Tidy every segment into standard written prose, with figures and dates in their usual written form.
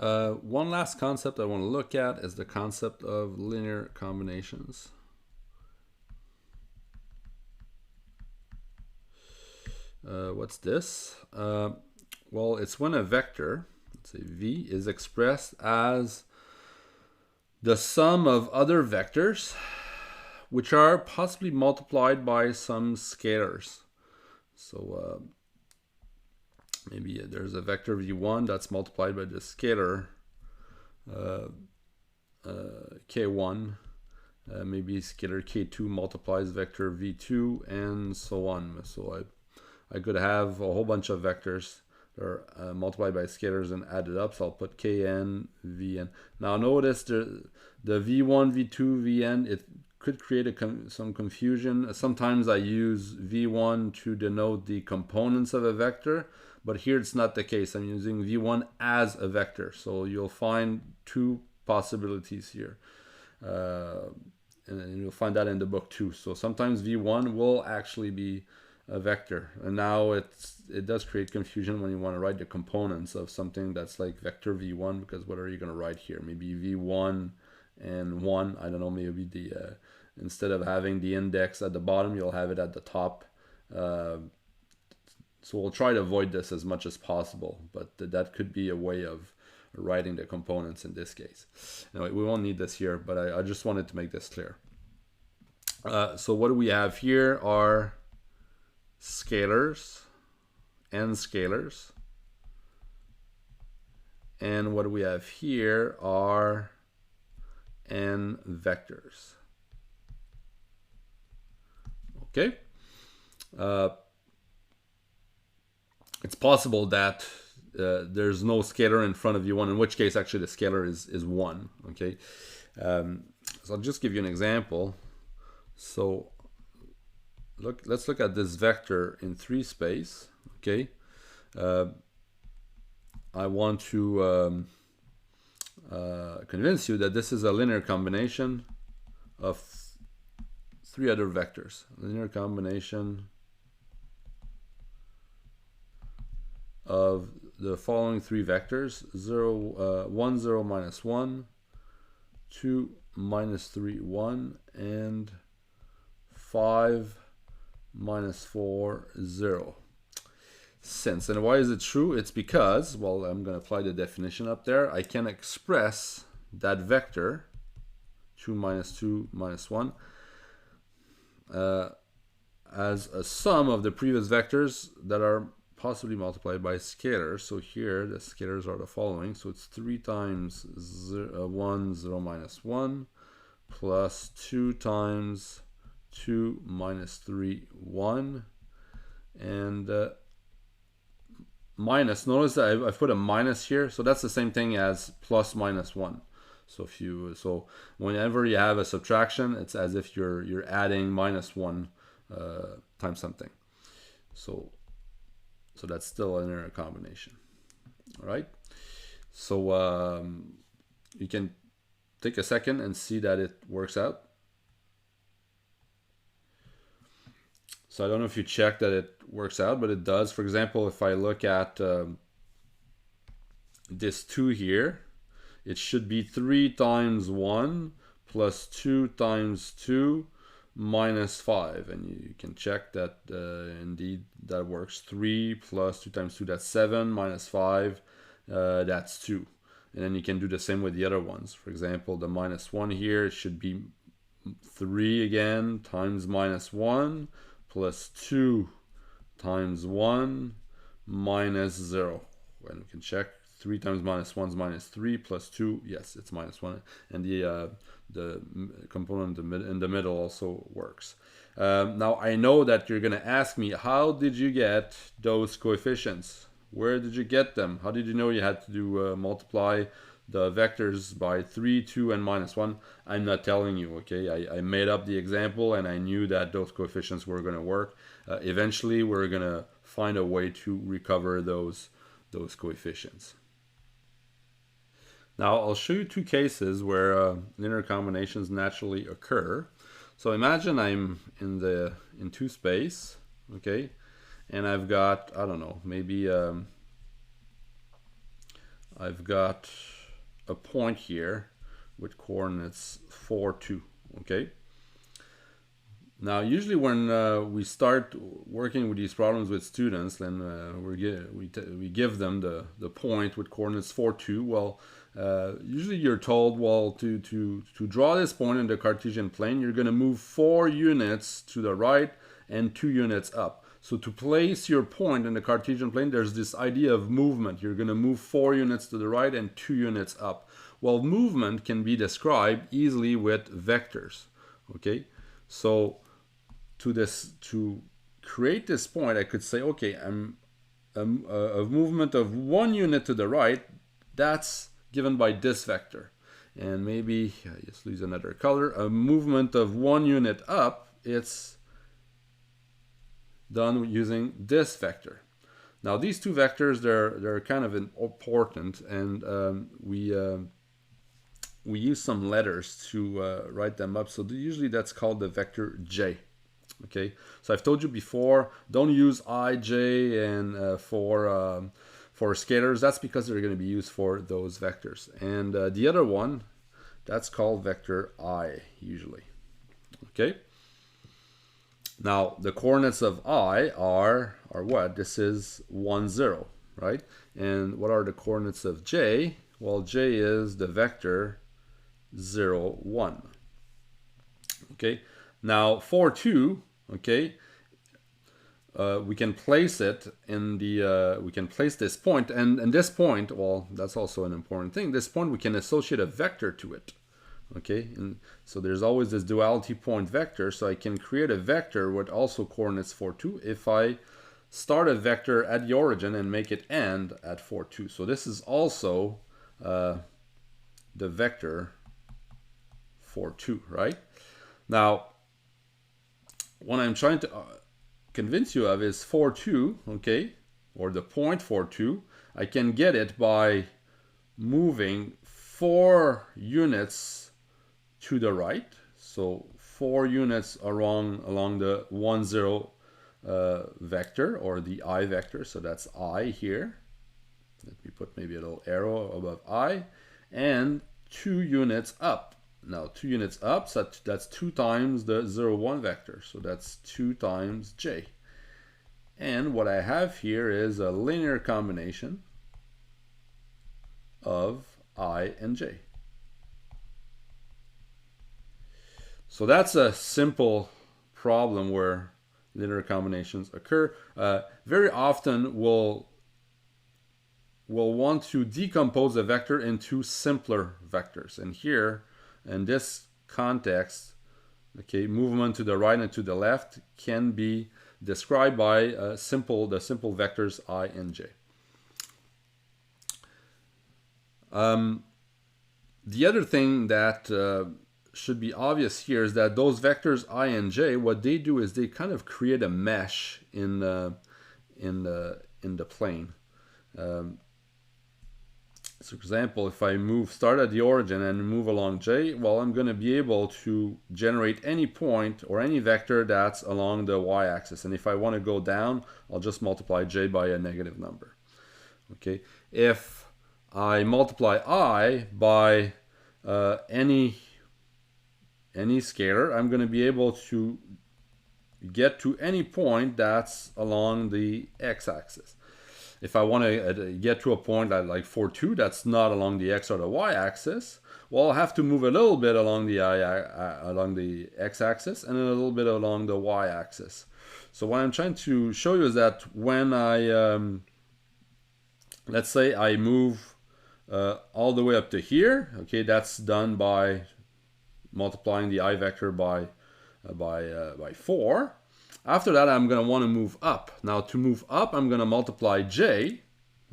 One last concept I want to look at is the concept of linear combinations. What's this? Well, it's when a vector, let's say v, is expressed as the sum of other vectors which are possibly multiplied by some scalars. So maybe there's a vector v1 that's multiplied by the scalar k1. Maybe scalar k2 multiplies vector v2 and so on. So I could have a whole bunch of vectors that are multiplied by scalars and added up. So I'll put kn, vn. Now notice the v1, v2, vn, it could create some confusion. Sometimes I use v1 to denote the components of a vector, but here it's not the case. I'm using v1 as a vector. So you'll find two possibilities here. And you'll find that in the book too. So sometimes v1 will actually be a vector, and now it does create confusion when you want to write the components of something that's like vector v1, because what are you going to write here? Maybe v1 and 1, I don't know, maybe the instead of having the index at the bottom, you'll have it at the top. So we'll try to avoid this as much as possible, but that could be a way of writing the components in this case. Anyway, we won't need this here, but I just wanted to make this clear. So what do we have here are scalars, n scalars, and what we have here are n vectors. Okay, it's possible that there's no scalar in front of u1, in which case actually the scalar is 1. Okay, so I'll just give you an example. So let's look at this vector in 3 space. Okay, I want to convince you that this is a linear combination of 3 other vectors. Linear combination of the following 3 vectors: 1, 0, minus 1, 2, minus 3, 1, and 5, minus 4, 0. Since, and why is it true? It's because, well, I'm going to apply the definition up there. I can express that vector 2, minus 1 as a sum of the previous vectors that are possibly multiplied by scalars. So here the scalars are the following. So it's 3 times 1, 0, minus 1 plus 2 times 2 minus 3, 1, and minus. Notice that I've put a minus here, so that's the same thing as plus minus 1. So whenever you have a subtraction, it's as if you're adding minus 1 times something. So that's still a linear combination. All right. So you can take a second and see that it works out. So I don't know if you check that it works out, but it does. For example, if I look at this 2 here, it should be 3 times 1 plus 2 times 2 minus 5. And you can check that indeed that works. 3 plus 2 times 2, that's 7, minus 5, that's 2. And then you can do the same with the other ones. For example, the minus 1 here, it should be 3 again times minus 1 plus 2 times 1 minus 0. And we can check 3 times minus 1 is minus 3 plus 2. Yes, it's minus 1. And the component in the middle also works. Now I know that you're going to ask me, how did you get those coefficients? Where did you get them? How did you know you had to do multiply the vectors by 3, 2, and minus 1? I'm not telling you, okay? I made up the example and I knew that those coefficients were going to work. Eventually, we're going to find a way to recover those coefficients. Now, I'll show you 2 cases where linear combinations naturally occur. So imagine I'm in 2 space, okay? And I've got, I don't know, maybe I've got a point here with coordinates 4, 2. Okay. Now, usually when we start working with these problems with students, then we give them the point with coordinates 4, 2. Well, usually you're told, well, to draw this point in the Cartesian plane, you're going to move 4 units to the right and 2 units up. So to place your point in the Cartesian plane, there's this idea of movement. You're going to move 4 units to the right and 2 units up. Well, movement can be described easily with vectors. Okay, so to create this point, I could say, okay, a movement of 1 unit to the right, that's given by this vector. And maybe, let's use another color, a movement of 1 unit up, it's done using this vector. Now, these two vectors, they're kind of important, and we use some letters to write them up. So usually that's called the vector J. Okay, so I've told you before, don't use I, J, and for scalars. That's because they're going to be used for those vectors. And the other one, that's called vector I usually. Okay. Now the coordinates of I are what? This is 1, 0, right? And what are the coordinates of J? Well, J is the vector 0, 1. Okay. Now 4, 2. Okay, we can place it in the we can place this point, and this point, well, that's also an important thing. This point, we can associate a vector to it. Okay, and so there's always this duality point vector, so I can create a vector with also coordinates 4, 2 if I start a vector at the origin and make it end at 4, 2. So this is also the vector 4, 2, right? Now, what I'm trying to convince you of is 4, 2, okay, or the point 4, 2. I can get it by moving 4 units to the right. So 4 units along the 1, 0 vector, or the I vector. So that's I here. Let me put maybe a little arrow above I. And 2 units up. Now 2 units up, so that's 2 times the 0, 1 vector. So that's 2 times J. And what I have here is a linear combination of I and J. So that's a simple problem where linear combinations occur. Very often we'll want to decompose a vector into simpler vectors. And here, in this context, okay, movement to the right and to the left can be described by the simple vectors I and J. The other thing that should be obvious here is that those vectors I and J, what they do is they kind of create a mesh in the plane. So for example, if I start at the origin and move along J, well, I'm going to be able to generate any point or any vector that's along the y-axis. And if I want to go down, I'll just multiply J by a negative number. Okay. If I multiply I by any scalar, I'm going to be able to get to any point that's along the x-axis. If I want to get to a point like 4, 2, that's not along the x or the y-axis, well, I'll have to move a little bit along the x-axis and a little bit along the y-axis. So what I'm trying to show you is that when I, let's say I move all the way up to here, okay, that's done by multiplying the I vector by 4. After that, I'm going to want to move up. Now, to move up, I'm going to multiply J,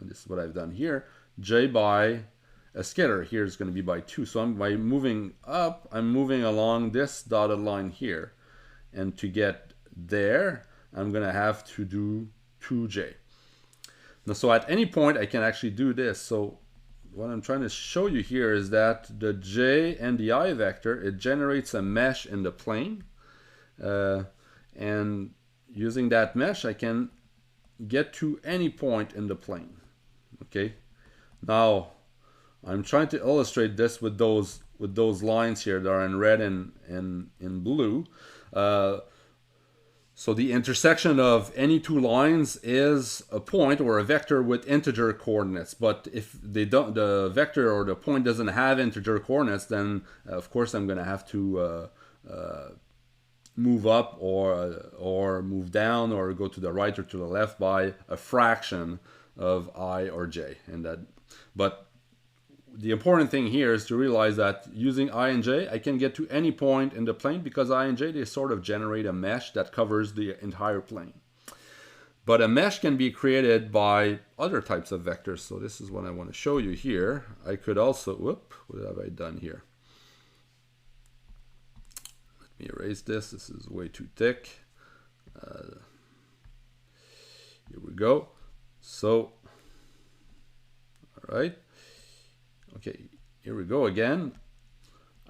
and this is what I've done here, J by a scalar. Here is going to be by 2. So by moving up, I'm moving along this dotted line here. And to get there, I'm going to have to do 2J. Now, so at any point, I can actually do this. So what I'm trying to show you here is that the J and the I vector, it generates a mesh in the plane. And using that mesh, I can get to any point in the plane. Okay. Now, I'm trying to illustrate this with those lines here that are in red and in blue. So the intersection of any two lines is a point or a vector with integer coordinates. But if they don't, the vector or the point doesn't have integer coordinates, then of course I'm going to have to move up or move down or go to the right or to the left by a fraction of I or j. But the important thing here is to realize that using I and j, I can get to any point in the plane because I and j, they sort of generate a mesh that covers the entire plane. But a mesh can be created by other types of vectors. So this is what I want to show you here. I could also, what have I done here? Let me erase this. This is way too thick. Here we go. So, all right. Okay, here we go again.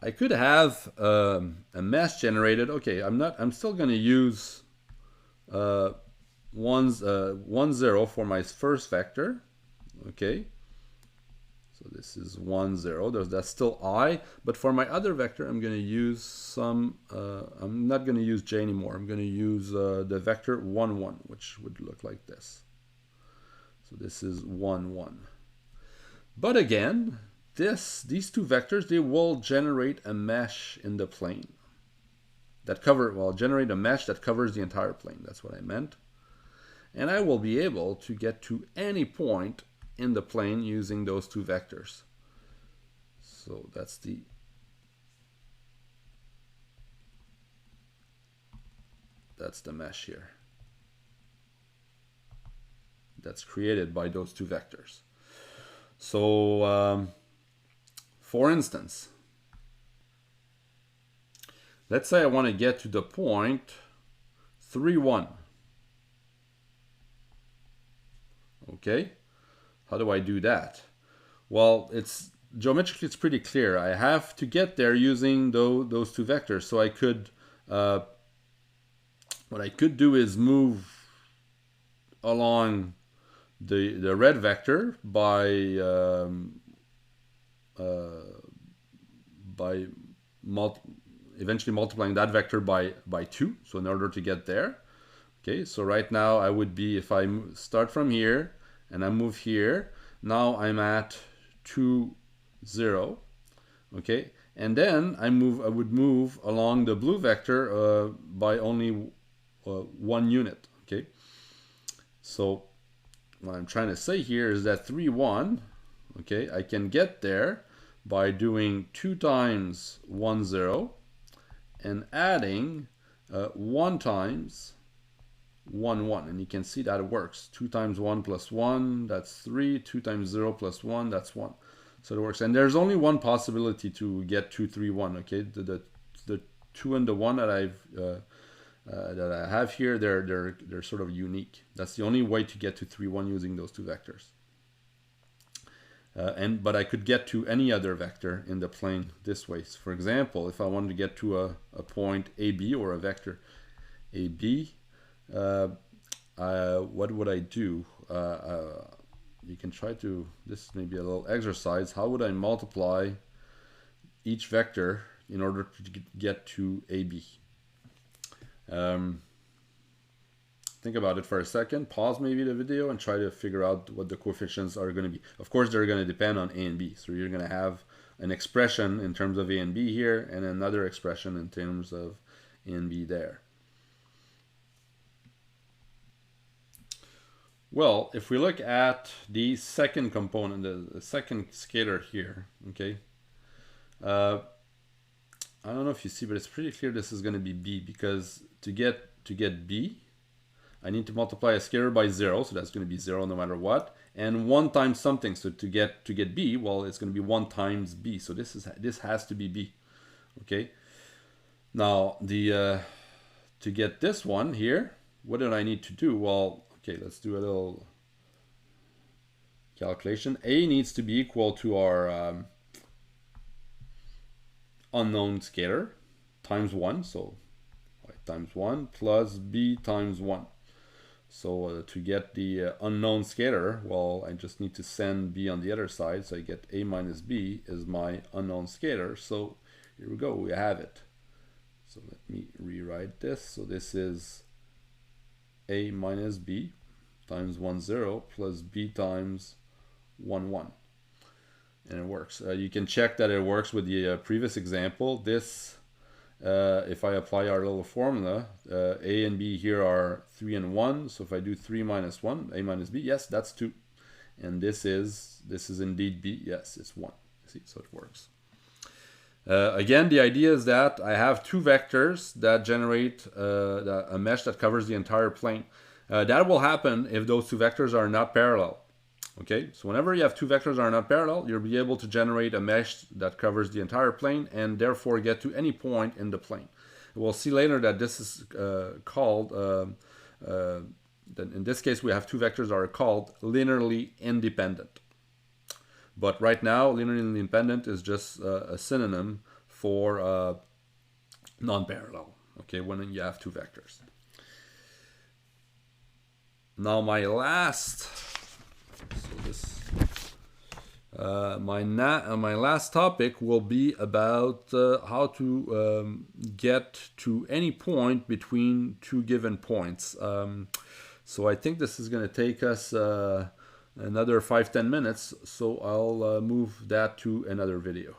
I could have a mesh generated. Okay, I'm still going to use 1, 0 for my first vector. Okay, so this is 1, 0. That's still I. But for my other vector, I'm going to use some. I'm not going to use j anymore. I'm going to use the vector 1, 1, which would look like this. So this is 1, 1. But again, these two vectors, they will generate a mesh in the plane that generate a mesh that covers the entire plane. That's what I meant. And I will be able to get to any point in the plane using those two vectors. So that's the mesh here. That's created by those two vectors. So for instance, let's say I want to get to the point 3, 1. Okay, how do I do that? Well, geometrically it's pretty clear. I have to get there using those two vectors. So I could, what I could do is move along the red vector by eventually multiplying that vector by 2. So in order to get there, okay. So right now I would be, if I start from here and I move here, now I'm at 2, 0. Okay, and then I would move along the blue vector by only 1 unit. Okay, so what I'm trying to say here is that 3, 1, okay, I can get there by doing 2 times 1, 0 and adding 1 times 1, 1. And you can see that it works. 2 times 1 plus 1, that's 3. 2 times 0 plus 1, that's 1. So it works. And there's only one possibility to get 2, 3, 1. Okay, the 2 and the 1 that I have here, they're sort of unique. That's the only way to get to 3, 1 using those two vectors. But I could get to any other vector in the plane this way. So for example, if I wanted to get to a point AB or a vector AB, what would I do? You can try to, this may be a little exercise. How would I multiply each vector in order to get to AB? Think about it for a second, pause maybe the video and try to figure out what the coefficients are going to be. Of course, they're going to depend on A and B. So you're going to have an expression in terms of A and B here and another expression in terms of A and B there. Well, if we look at the second component, the second scalar here, okay, I don't know if you see, but it's pretty clear this is going to be B, because to get B, I need to multiply a scalar by 0, so that's going to be 0 no matter what, and 1 times something. So to get B, well, it's going to be 1 times B. So this has to be B. Okay. Now to get this one here, what did I need to do? Well, okay, let's do a little calculation. A needs to be equal to our unknown scalar times 1. So y times 1 plus B times 1. So to get the unknown scalar, well, I just need to send b on the other side. So I get a minus b is my unknown scalar. So here we go, we have it. So let me rewrite this. So this is a minus b times 1, 0 plus b times 1, 1. And it works. You can check that it works with the previous example. This, if I apply our little formula, a and b here are 3 and 1. So if I do 3 minus 1, a minus b, yes, that's 2. And this is indeed b, yes, it's 1. See, so it works. Again, the idea is that I have two vectors that generate a mesh that covers the entire plane. That will happen if those two vectors are not parallel. Okay, so whenever you have two vectors that are not parallel, you'll be able to generate a mesh that covers the entire plane and therefore get to any point in the plane. We'll see later that this is called, in this case we have two vectors that are called linearly independent. But right now, linearly independent is just a synonym for non-parallel, okay, when you have two vectors. Now my last, my last topic will be about how to get to any point between two given points. So I think this is going to take us another 5-10 minutes, so I'll move that to another video.